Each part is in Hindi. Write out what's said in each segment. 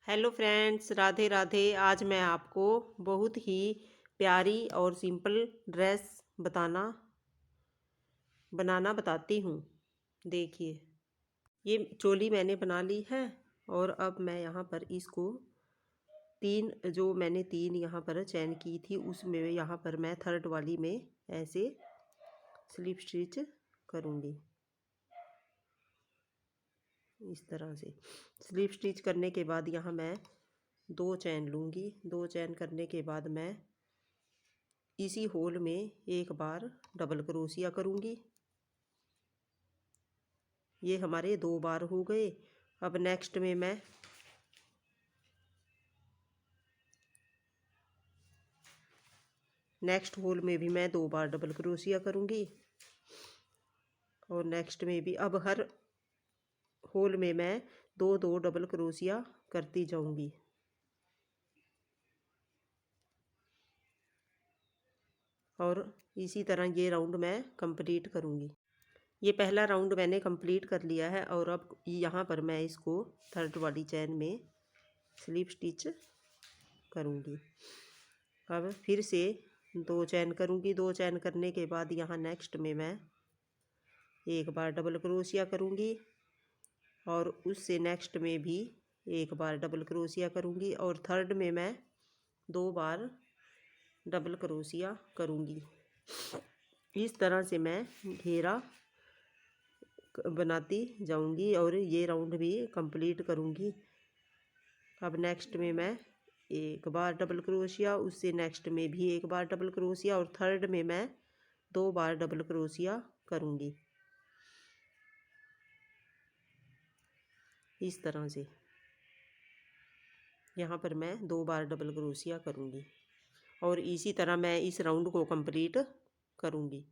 Hello friends, Radhe Radhe. आज मैं आपको बहुत ही प्यारी और सिंपल ड्रेस बनाना बताती हूँ। देखिए, ये चोली मैंने बना ली है और अब मैं यहाँ पर इसको तीन यहाँ पर चैन की थी, उसमें यहाँ पर मैं थर्ड वाली में ऐसे स्लिप स्टिच करूँगी। इस तरह से स्लिप स्टिच करने के बाद यहाँ मैं 2 चैन लूँगी। 2 चैन करने के बाद मैं इसी होल में एक बार डबल क्रोशिया करूँगी। ये हमारे 2 बार हो गए। अब नेक्स्ट में मैं नेक्स्ट होल में भी मैं 2 बार डबल क्रोशिया करूँगी और नेक्स्ट में भी अब हर होल में मैं 2-2 डबल क्रोशिया करती जाऊँगी। और इसी तरह ये राउंड मैं कंप्लीट करूँगी। ये पहला राउंड मैंने कंप्लीट कर लिया है और अब यहाँ पर मैं इसको थर्ड वाली चैन में स्लिप स्टिच करूँगी। अब फिर से 2 चैन करूँगी। 2 चैन करने के बाद यहाँ नेक्स्ट में मैं एक बार डबल क्रोशिया करूँगी और उससे नेक्स्ट में भी एक बार डबल क्रोशिया करूँगी और थर्ड में मैं 2 बार डबल क्रोशिया करूँगी। इस तरह से मैं घेरा बनाती जाऊँगी और ये राउंड भी कंप्लीट करूँगी। अब नेक्स्ट में मैं एक बार डबल क्रोशिया, उससे नेक्स्ट में भी एक बार डबल क्रोशिया और थर्ड में मैं 2 बार डबल क्रोशिया करूँगी। इस तरह से यहाँ पर मैं 2 बार डबल क्रोशिया करूँगी और इसी तरह मैं इस राउंड को कंप्लीट करूँगी।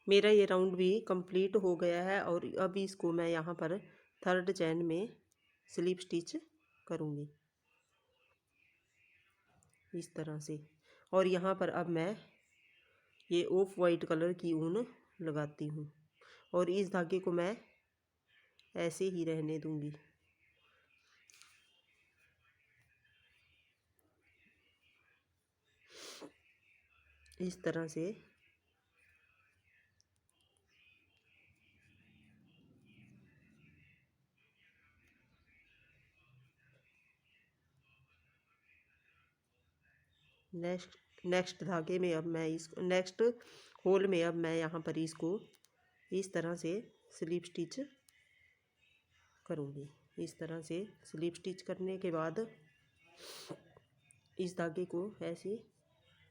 मेरा ये राउंड भी कंप्लीट हो गया है और अब इसको मैं यहाँ पर थर्ड चैन में स्लिप स्टिच करूँगी इस तरह से। और यहाँ पर अब मैं ये ऑफ वाइट कलर की ऊन लगाती हूँ और इस धागे को मैं ऐसे ही रहने दूँगी। इस तरह से नेक्स्ट धागे में अब मैं इसको नेक्स्ट होल में अब मैं यहाँ पर इसको इस तरह से स्लिप स्टिच करूँगी। इस तरह से स्लिप स्टिच करने के बाद इस धागे को ऐसे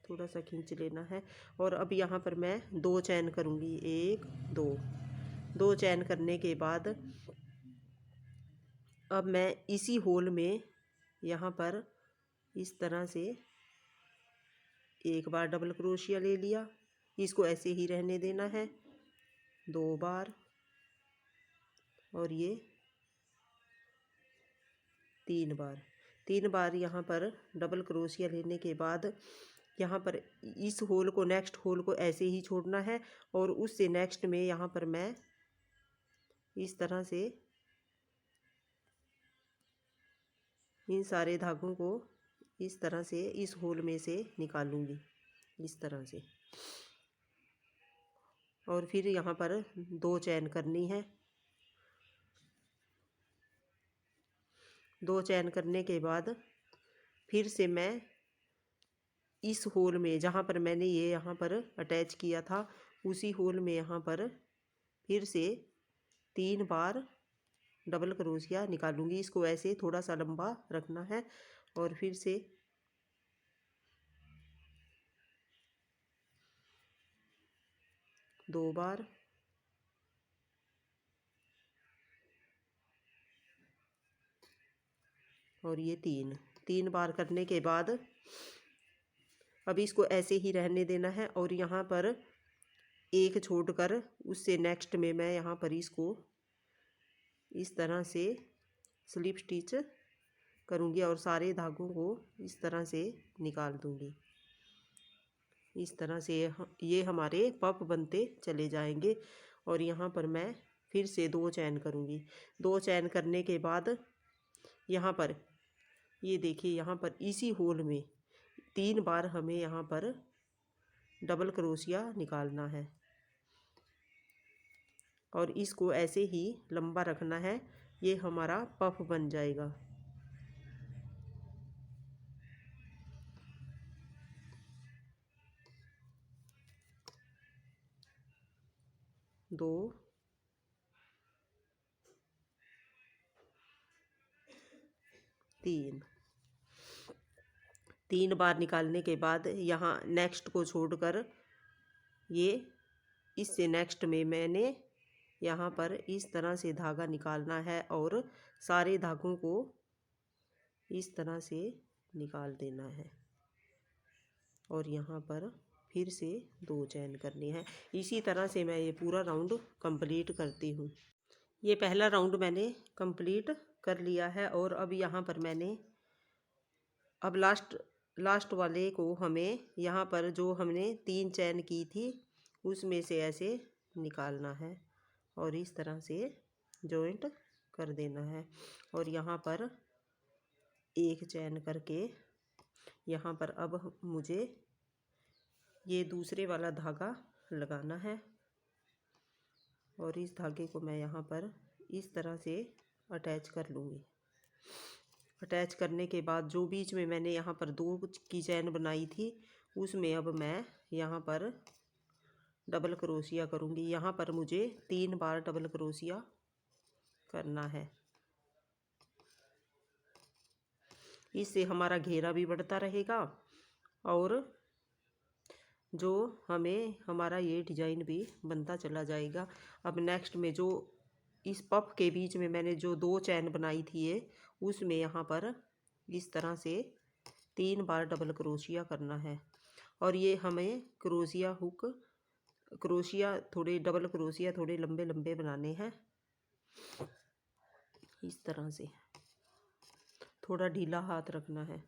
थोड़ा सा खींच लेना है और अब यहाँ पर मैं 2 चैन करूँगी। 1 2 चैन करने के बाद अब मैं इसी होल में यहाँ पर इस तरह से एक बार डबल क्रोशिया ले लिया, इसको ऐसे ही रहने देना है 2 बार और ये 3 बार यहाँ पर डबल क्रोशिया लेने के बाद यहाँ पर इस होल को नेक्स्ट होल को ऐसे ही छोड़ना है और उससे नेक्स्ट में यहाँ पर मैं इस तरह से इन सारे धागों को इस तरह से इस होल में से निकालूंगी इस तरह से और फिर यहाँ पर 2 चैन करनी है। 2 चैन करने के बाद फिर से मैं इस होल में जहाँ पर मैंने ये यहाँ पर अटैच किया था उसी होल में यहाँ पर फिर से 3 बार डबल क्रोशिया निकालूंगी। इसको ऐसे थोड़ा सा लंबा रखना है और फिर से दो बार और ये 3 बार करने के बाद अब इसको ऐसे ही रहने देना है और यहाँ पर एक छोड़कर उससे नेक्स्ट में मैं यहाँ पर इसको इस तरह से स्लिप स्टिच करूँगी और सारे धागों को इस तरह से निकाल दूँगी। इस तरह से ये हमारे पफ बनते चले जाएंगे और यहाँ पर मैं फिर से 2 चैन करूँगी। 2 चैन करने के बाद यहाँ पर ये देखिए यहाँ पर इसी होल में 3 बार हमें यहाँ पर डबल क्रोशिया निकालना है और इसको ऐसे ही लंबा रखना है। ये हमारा पफ बन जाएगा। दो, तीन बार निकालने के बाद यहाँ नेक्स्ट को छोड़कर ये इससे नेक्स्ट में मैंने यहाँ पर इस तरह से धागा निकालना है और सारे धागों को इस तरह से निकाल देना है और यहाँ पर फिर से 2 चैन करने हैं। इसी तरह से मैं ये पूरा राउंड कंप्लीट करती हूँ। ये पहला राउंड मैंने कंप्लीट कर लिया है और अब यहाँ पर मैंने अब लास्ट वाले को हमें यहाँ पर जो हमने 3 चैन की थी उसमें से ऐसे निकालना है और इस तरह से जॉइंट कर देना है और यहाँ पर 1 चैन करके यहाँ पर अब मुझे ये दूसरे वाला धागा लगाना है और इस धागे को मैं यहाँ पर इस तरह से अटैच कर लूँगी। अटैच करने के बाद जो बीच में मैंने यहाँ पर 2 की चैन बनाई थी उसमें अब मैं यहाँ पर डबल क्रोशिया करूँगी। यहाँ पर मुझे 3 बार डबल क्रोशिया करना है। इससे हमारा घेरा भी बढ़ता रहेगा और जो हमें हमारा ये डिज़ाइन भी बनता चला जाएगा। अब नेक्स्ट में जो इस पफ के बीच में मैंने जो 2 चैन बनाई थी ये उसमें यहाँ पर इस तरह से 3 बार डबल क्रोशिया करना है और ये हमें क्रोशिया थोड़े डबल क्रोशिया थोड़े लंबे लंबे बनाने हैं। इस तरह से थोड़ा ढीला हाथ रखना है।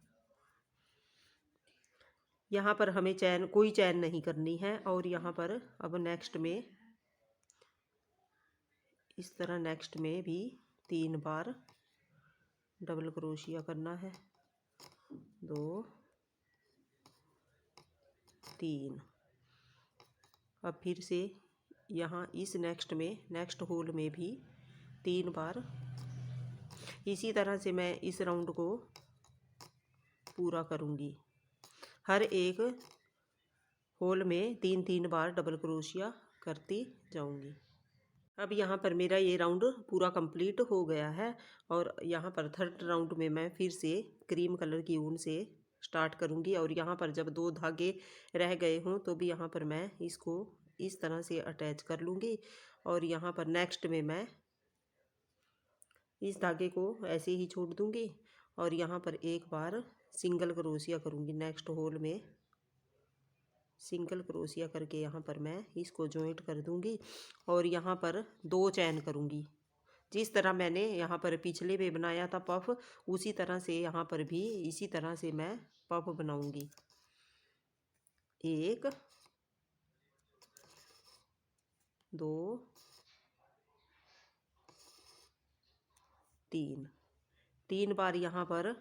यहाँ पर हमें कोई चैन नहीं करनी है और यहाँ पर अब नेक्स्ट में इस तरह नेक्स्ट में भी 3 बार डबल क्रोशिया करना है। 2, 3। अब फिर से यहाँ इस नेक्स्ट होल में भी 3 बार। इसी तरह से मैं इस राउंड को पूरा करूँगी। हर एक होल में 3-3 बार डबल क्रोशिया करती जाऊँगी। अब यहाँ पर मेरा ये राउंड पूरा कंप्लीट हो गया है और यहाँ पर थर्ड राउंड में मैं फिर से क्रीम कलर की ऊन से स्टार्ट करूँगी और यहाँ पर जब 2 धागे रह गए हों तो भी यहाँ पर मैं इसको इस तरह से अटैच कर लूँगी और यहाँ पर नेक्स्ट में मैं इस धागे को ऐसे ही छोड़ दूँगी और यहाँ पर एक बार सिंगल क्रोशिया करूँगी। नेक्स्ट होल में सिंगल क्रोशिया करके यहाँ पर मैं इसको जॉइंट कर दूँगी और यहाँ पर 2 चैन करूँगी। जिस तरह मैंने यहाँ पर पिछले में बनाया था पफ उसी तरह से यहाँ पर भी इसी तरह से मैं पफ बनाऊँगी। 1, 2, 3 बार यहाँ पर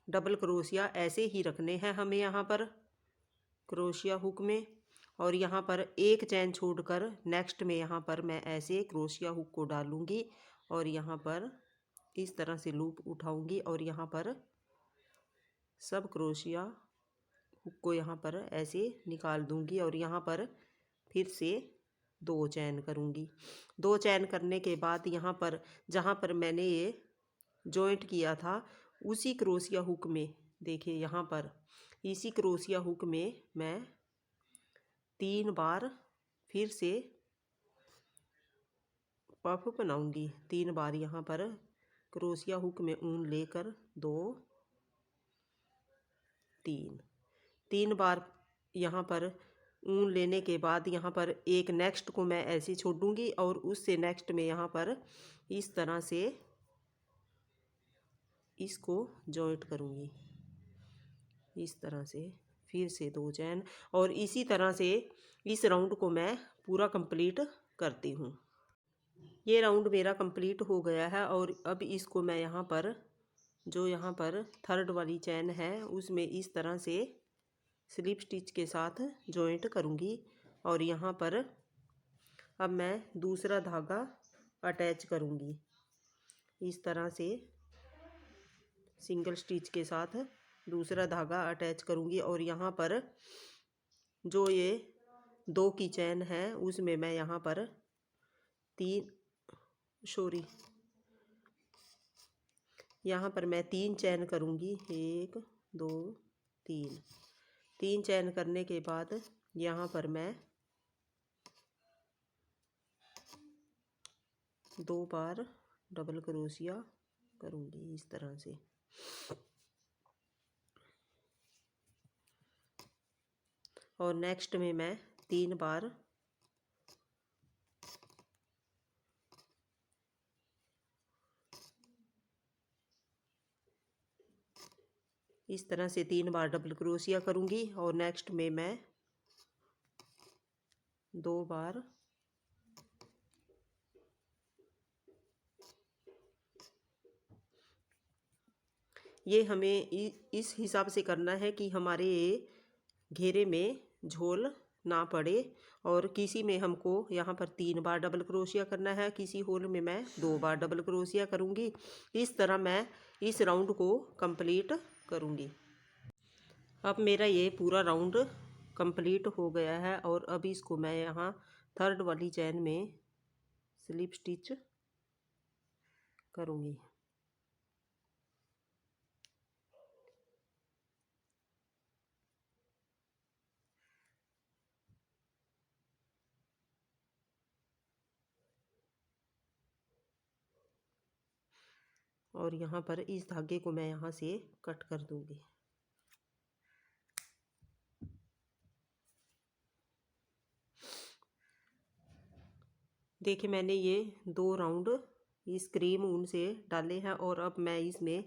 डबल क्रोशिया ऐसे ही रखने हैं हमें यहाँ पर क्रोशिया हुक में और यहाँ पर 1 चैन छोड़कर नेक्स्ट में यहाँ पर मैं ऐसे क्रोशिया हुक को डालूँगी और यहाँ पर इस तरह से लूप उठाऊँगी और यहाँ पर सब क्रोशिया हुक को यहाँ पर ऐसे निकाल दूँगी और यहाँ पर फिर से 2 चैन करूँगी। 2 चैन करने के बाद यहाँ पर जहाँ पर मैंने ये जॉइंट किया था उसी क्रोशिया हुक में देखिए यहाँ पर इसी क्रोशिया हुक में मैं 3 बार फिर से पफ बनाऊंगी। 3 बार यहाँ पर क्रोशिया हुक में ऊन लेकर 2, 3 बार यहाँ पर ऊन लेने के बाद यहाँ पर एक नेक्स्ट को मैं ऐसे छोड़ूंगी और उससे नेक्स्ट में यहाँ पर इस तरह से इसको जॉइंट करूँगी। इस तरह से फिर से 2 चैन और इसी तरह से इस राउंड को मैं पूरा कंप्लीट करती हूँ। ये राउंड मेरा कंप्लीट हो गया है और अब इसको मैं यहाँ पर जो यहाँ पर थर्ड वाली चैन है उसमें इस तरह से स्लिप स्टिच के साथ जॉइंट करूँगी। और यहाँ पर अब मैं दूसरा धागा अटैच करूँगी। इस तरह से सिंगल स्टिच के साथ दूसरा धागा अटैच करूँगी। और यहाँ पर जो ये 2 की चैन है उसमें मैं यहाँ पर यहाँ पर मैं 3 चैन करूँगी। 1 2 3 चैन करने के बाद यहाँ पर मैं 2 बार डबल क्रोशिया करूँगी इस तरह से। और नेक्स्ट में मैं 3 बार इस तरह से 3 बार डबल क्रोशिया करूँगी। और नेक्स्ट में मैं 2 बार ये हमें इस हिसाब से करना है कि हमारे घेरे में झोल ना पड़े। और किसी में हमको यहाँ पर 3 बार डबल क्रोशिया करना है, किसी होल में मैं 2 बार डबल क्रोशिया करूँगी। इस तरह मैं इस राउंड को कंप्लीट करूँगी। अब मेरा ये पूरा राउंड कंप्लीट हो गया है। और अब इसको मैं यहाँ थर्ड वाली चैन में स्लिप स्टिच करूँगी। और यहाँ पर इस धागे को मैं यहाँ से कट कर दूँगी। देखिए मैंने ये 2 राउंड इस क्रीम ऊन से डाले हैं। और अब मैं इसमें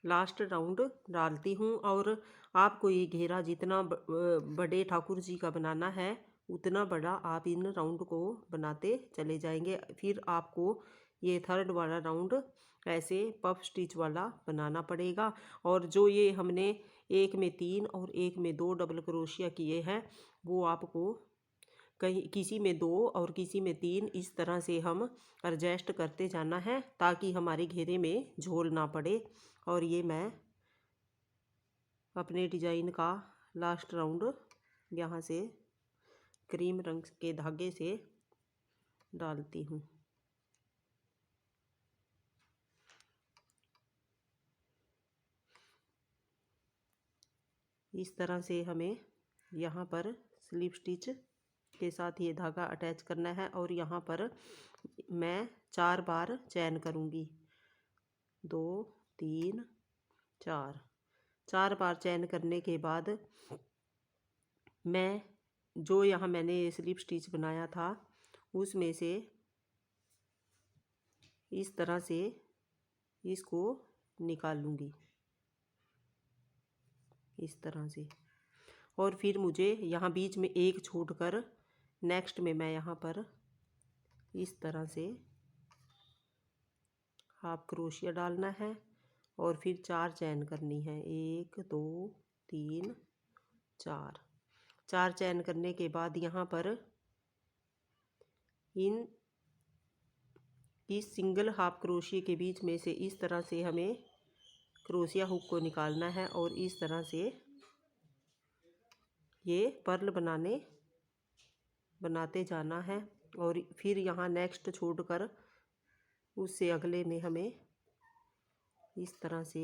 लास्ट राउंड डालती हूँ। और आपको ये घेरा जितना बड़े ठाकुर जी का बनाना है उतना बड़ा आप इन राउंड को बनाते चले जाएंगे। फिर आपको ये थर्ड वाला राउंड ऐसे पफ स्टिच वाला बनाना पड़ेगा। और जो ये हमने एक में 3 और एक में 2 डबल क्रोशिया किए हैं वो आपको कहीं किसी में 2 और किसी में 3 इस तरह से हम एडजस्ट करते जाना है ताकि हमारे घेरे में झोल ना पड़े। और ये मैं अपने डिजाइन का लास्ट राउंड यहाँ से क्रीम रंग के धागे से डालती हूँ। इस तरह से हमें यहाँ पर स्लिप स्टिच के साथ ये धागा अटैच करना है। और यहाँ पर मैं 4 बार चैन करूँगी। 2 3 4 बार चैन करने के बाद मैं जो यहाँ मैंने स्लिप स्टिच बनाया था उसमें से इस तरह से इसको निकाल लूँगी इस तरह से। और फिर मुझे यहाँ बीच में एक छोड़कर नेक्स्ट में मैं यहाँ पर इस तरह से हाफ क्रोशिया डालना है। और फिर 4 चैन करनी है। 1 2 3 4 चैन करने के बाद यहाँ पर इस सिंगल हाफ क्रोशिया के बीच में से इस तरह से हमें क्रोशिया हुक को निकालना है। और इस तरह से ये पर्ल बनाते जाना है। और फिर यहाँ नेक्स्ट छोड़कर उससे अगले में हमें इस तरह से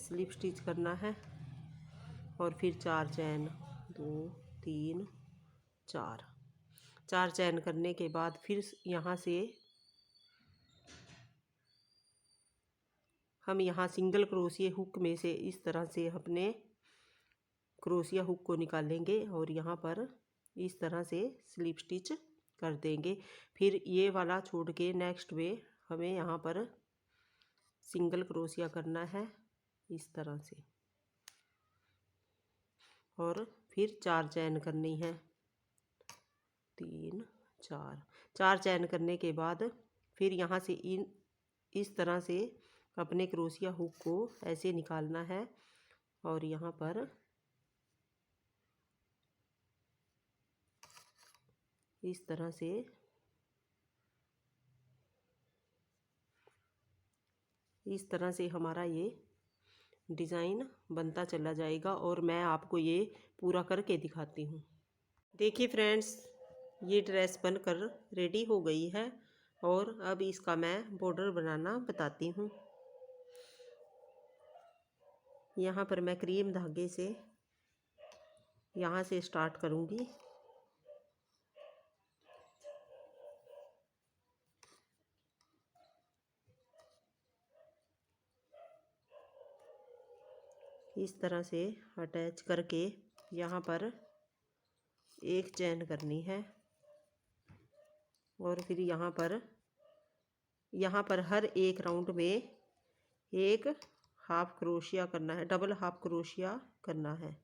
स्लिप स्टिच करना है। और फिर 4 चैन 2 3 4 चैन करने के बाद फिर यहाँ से हम यहाँ सिंगल क्रोशिया हुक में से इस तरह से अपने क्रोशिया हुक को निकालेंगे। और यहाँ पर इस तरह से स्लिप स्टिच कर देंगे। फिर ये वाला छोड़ के नेक्स्ट में हमें यहाँ पर सिंगल क्रोशिया करना है इस तरह से। और फिर 4 चैन करनी है 3 4 चैन करने के बाद फिर यहाँ से इस तरह से अपने क्रोशिया हुक को ऐसे निकालना है और यहाँ पर इस तरह से हमारा ये डिज़ाइन बनता चला जाएगा और मैं आपको ये पूरा करके दिखाती हूँ। देखिए फ्रेंड्स, ये ड्रेस बनकर रेडी हो गई है और अब इसका मैं बॉर्डर बनाना बताती हूँ। यहाँ पर मैं क्रीम धागे से यहाँ से स्टार्ट करूँगी। इस तरह से अटैच करके यहाँ पर एक चेन करनी है और फिर यहाँ पर हर एक राउंड में एक हाफ क्रोशिया करना है, डबल हाफ क्रोशिया करना है।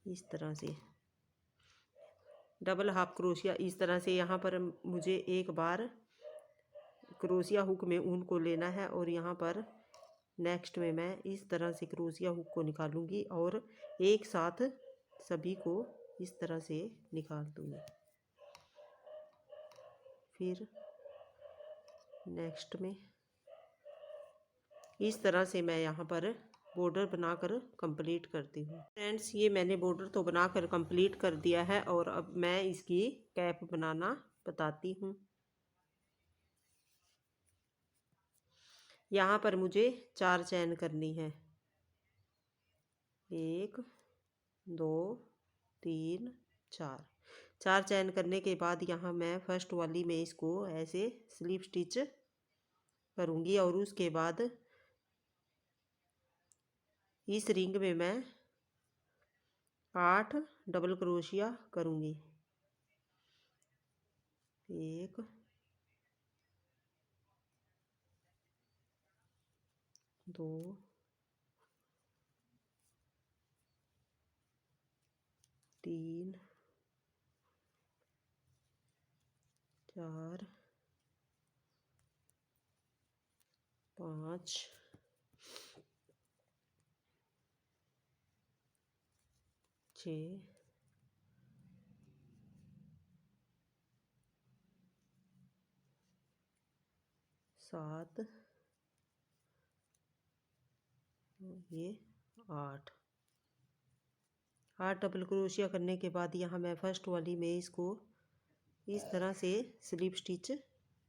इस तरह से डबल हाफ क्रोशिया, इस तरह से यहाँ पर मुझे एक बार क्रोशिया हुक में ऊन को लेना है और यहाँ पर नेक्स्ट में मैं इस तरह से क्रोशिया हुक को निकालूंगी और एक साथ सभी को इस तरह से निकाल दूंगी। फिर नेक्स्ट में इस तरह से मैं यहाँ पर बॉर्डर बनाकर कंप्लीट करती हूँ। फ्रेंड्स, ये मैंने बॉर्डर तो बनाकर कंप्लीट कर दिया है और अब मैं इसकी कैप बनाना बताती हूँ। यहाँ पर मुझे 4 चैन करनी है, 1 2 3 4। 4 चैन करने के बाद यहाँ मैं फर्स्ट वाली में इसको ऐसे स्लिप स्टिच करूँगी और उसके बाद इस रिंग में मैं 8 डबल क्रोशिया करूँगी। 1 2 3 4 5 6 7 ये 8 डबल क्रोशिया करने के बाद यहाँ मैं फर्स्ट वाली में इसको इस तरह से स्लिप स्टिच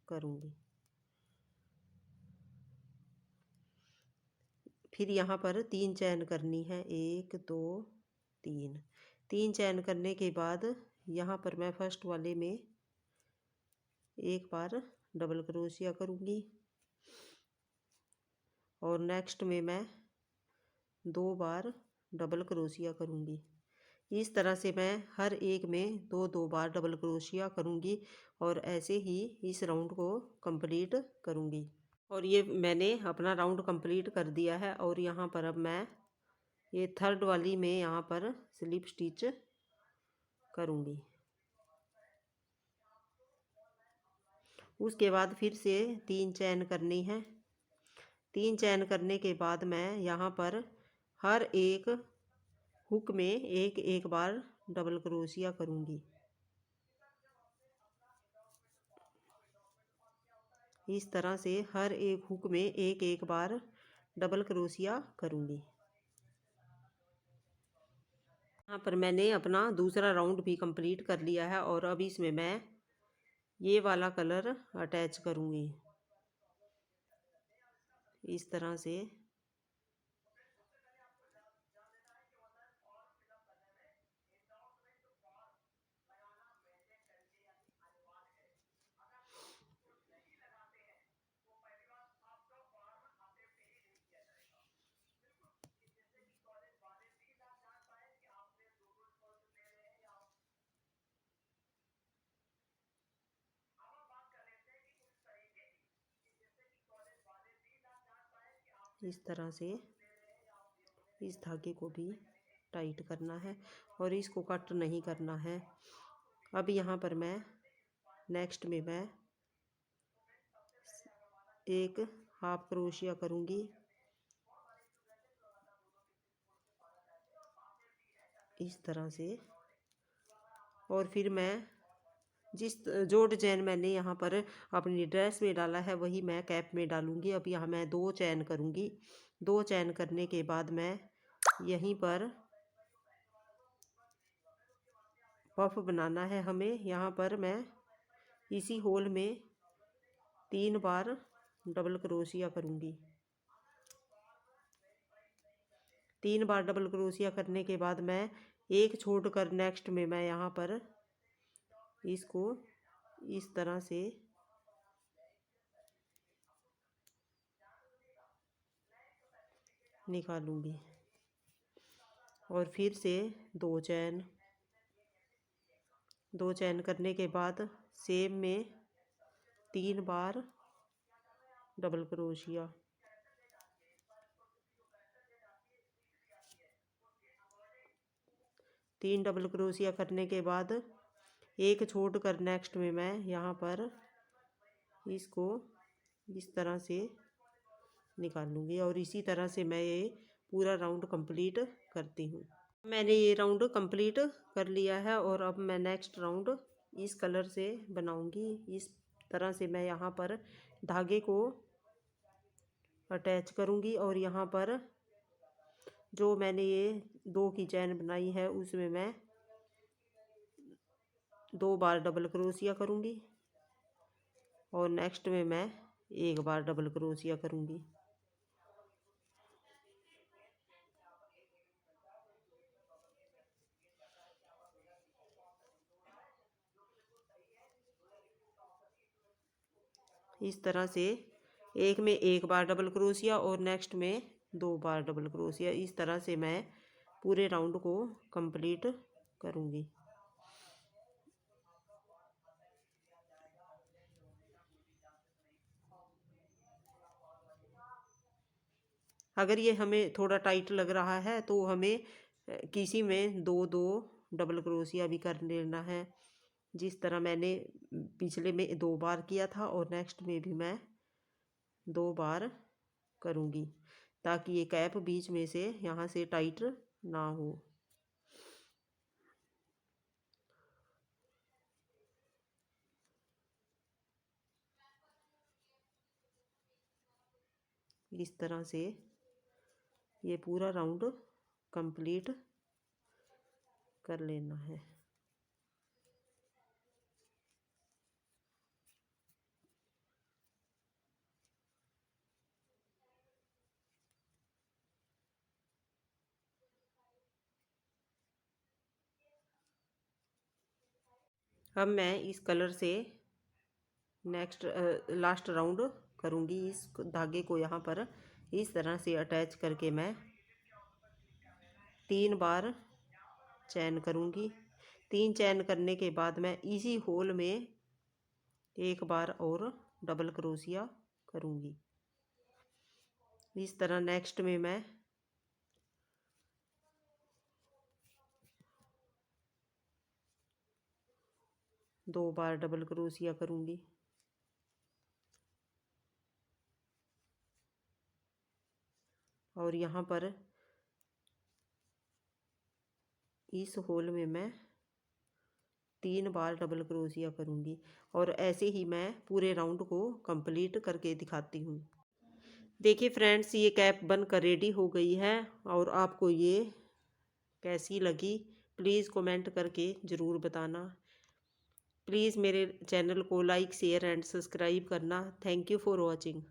करूँगी। फिर यहाँ पर 3 चैन करनी है, 1 2 3 चैन करने के बाद यहाँ पर मैं फर्स्ट वाले में एक बार डबल क्रोशिया करूँगी और नेक्स्ट में मैं 2 बार डबल क्रोशिया करूँगी। इस तरह से मैं हर एक में 2 बार डबल क्रोशिया करूँगी और ऐसे ही इस राउंड को कंप्लीट करूँगी। और ये मैंने अपना राउंड कंप्लीट कर दिया है और यहाँ पर अब मैं ये थर्ड वाली में यहाँ पर स्लिप स्टिच करूँगी। उसके बाद फिर से 3 चैन करनी है। 3 चैन करने के बाद मैं यहाँ पर हर एक हुक में एक बार डबल क्रोशिया करूँगी। इस तरह से हर एक हुक में एक बार डबल क्रोशिया करूँगी। यहाँ पर मैंने अपना दूसरा राउंड भी कंप्लीट कर लिया है और अब इसमें मैं ये वाला कलर अटैच करूँगी। इस तरह से इस धागे को भी टाइट करना है और इसको कट नहीं करना है। अब यहाँ पर मैं नेक्स्ट में मैं एक हाफ क्रोशिया करूँगी इस तरह से। और फिर मैं जिस जो डिजाइन मैंने यहाँ पर अपनी ड्रेस में डाला है वही मैं कैप में डालूँगी। अब यहाँ मैं 2 चैन करूँगी। 2 चैन करने के बाद मैं यहीं पर पफ बनाना है हमें। यहाँ पर मैं इसी होल में 3 बार डबल क्रोशिया करूँगी। 3 बार डबल क्रोशिया करने के बाद मैं एक छोड़कर नेक्स्ट में मैं यहाँ पर इसको इस तरह से निकालूंगी। और फिर से 2 चैन करने के बाद सेम में 3 बार डबल क्रोशिया। तीन डबल क्रोशिया करने के बाद एक छोड़कर नेक्स्ट में मैं यहाँ पर इसको इस तरह से निकालूंगी। और इसी तरह से मैं ये पूरा राउंड कंप्लीट करती हूँ। मैंने ये राउंड कंप्लीट कर लिया है और अब मैं नेक्स्ट राउंड इस कलर से बनाऊंगी। इस तरह से मैं यहाँ पर धागे को अटैच करूँगी और यहाँ पर जो मैंने ये 2 की चैन बनाई है उसमें मैं 2 बार डबल क्रोशिया करूँगी और नेक्स्ट में मैं 1 बार डबल क्रोशिया करूँगी। इस तरह से एक में 1 बार डबल क्रोशिया और नेक्स्ट में 2 बार डबल क्रोशिया। इस तरह से मैं पूरे राउंड को कंप्लीट करूँगी। अगर ये हमें थोड़ा टाइट लग रहा है तो हमें किसी में 2 डबल क्रोशिया भी कर लेना है। जिस तरह मैंने पिछले में 2 बार किया था और नेक्स्ट में भी मैं 2 बार करूँगी ताकि ये कैप बीच में से यहाँ से टाइट ना हो। इस तरह से ये पूरा राउंड कंप्लीट कर लेना है। अब मैं इस कलर से नेक्स्ट लास्ट राउंड करूँगी। इस धागे को यहाँ पर इस तरह से अटैच करके मैं 3 बार चैन करूँगी। 3 चैन करने के बाद मैं इसी होल में 1 बार और डबल क्रोशिया करूँगी। इस तरह नेक्स्ट में मैं 2 बार डबल क्रोशिया करूँगी। और यहाँ पर इस होल में मैं 3 बार डबल क्रोशिया करूँगी। और ऐसे ही मैं पूरे राउंड को कंप्लीट करके दिखाती हूँ। देखिए फ्रेंड्स, ये कैप बनकर रेडी हो गई है। और आपको ये कैसी लगी प्लीज़ कमेंट करके ज़रूर बताना। प्लीज़ मेरे चैनल को लाइक शेयर एंड सब्सक्राइब करना। Thank you for watching.